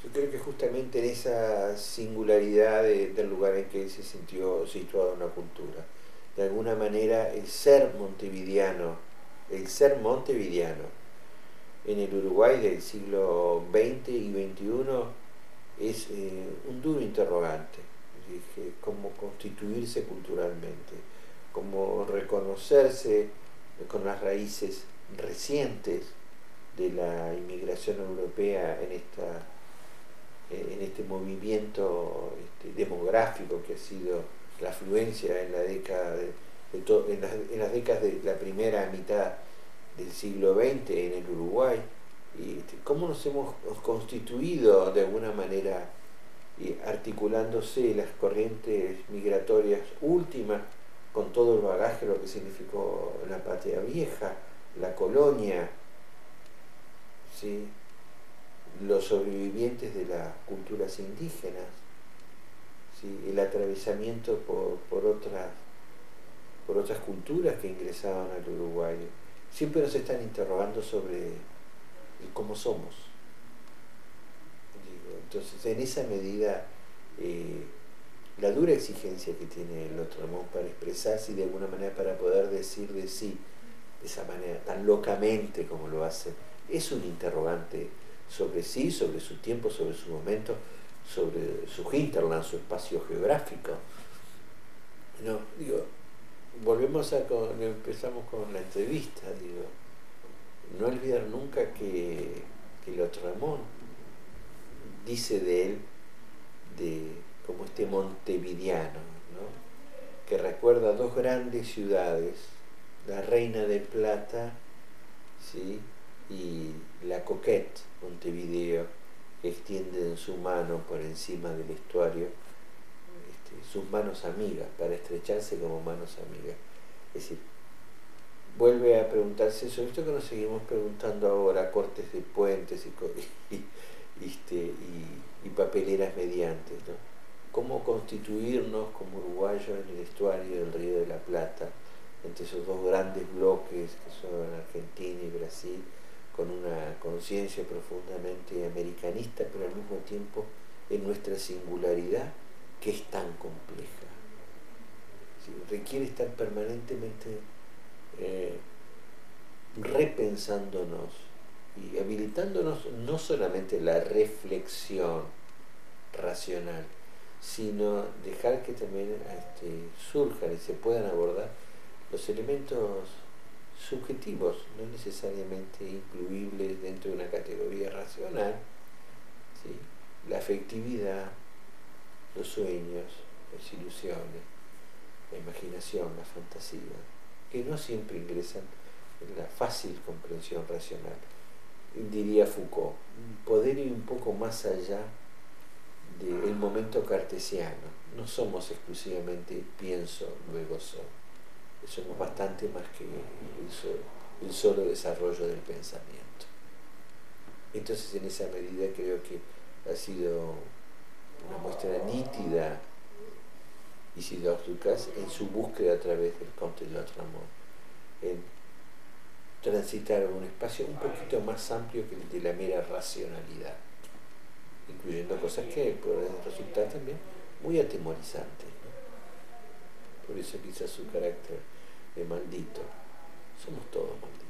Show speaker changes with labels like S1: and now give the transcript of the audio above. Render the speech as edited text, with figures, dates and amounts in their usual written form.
S1: Yo creo que justamente en esa singularidad del lugar en que él se sintió situado en la cultura, de alguna manera el ser montevideano en el Uruguay del siglo XX y XXI es un duro interrogante. Dije, cómo constituirse culturalmente, cómo reconocerse con las raíces recientes de la inmigración europea en este movimiento demográfico que ha sido la afluencia en la década en las décadas de la primera mitad del siglo XX en el Uruguay, y cómo nos hemos constituido de alguna manera, articulándose las corrientes migratorias últimas con todo el bagaje, lo que significó la patria vieja, la colonia, ¿sí? Los sobrevivientes de las culturas indígenas, ¿sí? El atravesamiento por otras culturas que ingresaban al Uruguay. Siempre nos están interrogando sobre el cómo somos. Entonces, en esa medida, la dura exigencia que tiene el otro Ramón para expresarse y de alguna manera para poder decir de sí, de esa manera, tan locamente como lo hace, es un interrogante sobre sí, sobre su tiempo, sobre su momento, sobre su hinterland, su espacio geográfico. No, digo, empezamos con la entrevista, digo, no olvidar nunca que Ramón dice de él, como este montevideano, ¿no? Que recuerda dos grandes ciudades, la Reina de Plata, ¿sí? Y la Coquette, Montevideo, que extiende en su mano por encima del estuario sus manos amigas, para estrecharse como manos amigas. Es decir, vuelve a preguntarse sobre esto que nos seguimos preguntando ahora, cortes de puentes y papeleras mediante, ¿no? Cómo constituirnos como uruguayos en el estuario del Río de la Plata, entre esos dos grandes bloques que son Argentina y Brasil, con una conciencia profundamente americanista, pero al mismo tiempo en nuestra singularidad, que es tan compleja. ¿Sí? Requiere estar permanentemente repensándonos y habilitándonos no solamente la reflexión racional, sino dejar que también surjan y se puedan abordar los elementos subjetivos, no necesariamente incluibles dentro de una categoría racional, ¿sí? La afectividad, los sueños, las ilusiones, la imaginación, la fantasía, que no siempre ingresan en la fácil comprensión racional. Diría Foucault, poder ir un poco más allá del momento cartesiano. No somos exclusivamente pienso, luego soy. Somos bastante más que el solo desarrollo del pensamiento. Entonces, en esa medida creo que ha sido una muestra nítida Isidore Ducas en su búsqueda a través del Comte de Lautréamont, en transitar un espacio un poquito más amplio que el de la mera racionalidad, incluyendo cosas que pueden resultar también muy atemorizantes, ¿no? Por eso quizás su carácter de maldito. Somos todos malditos.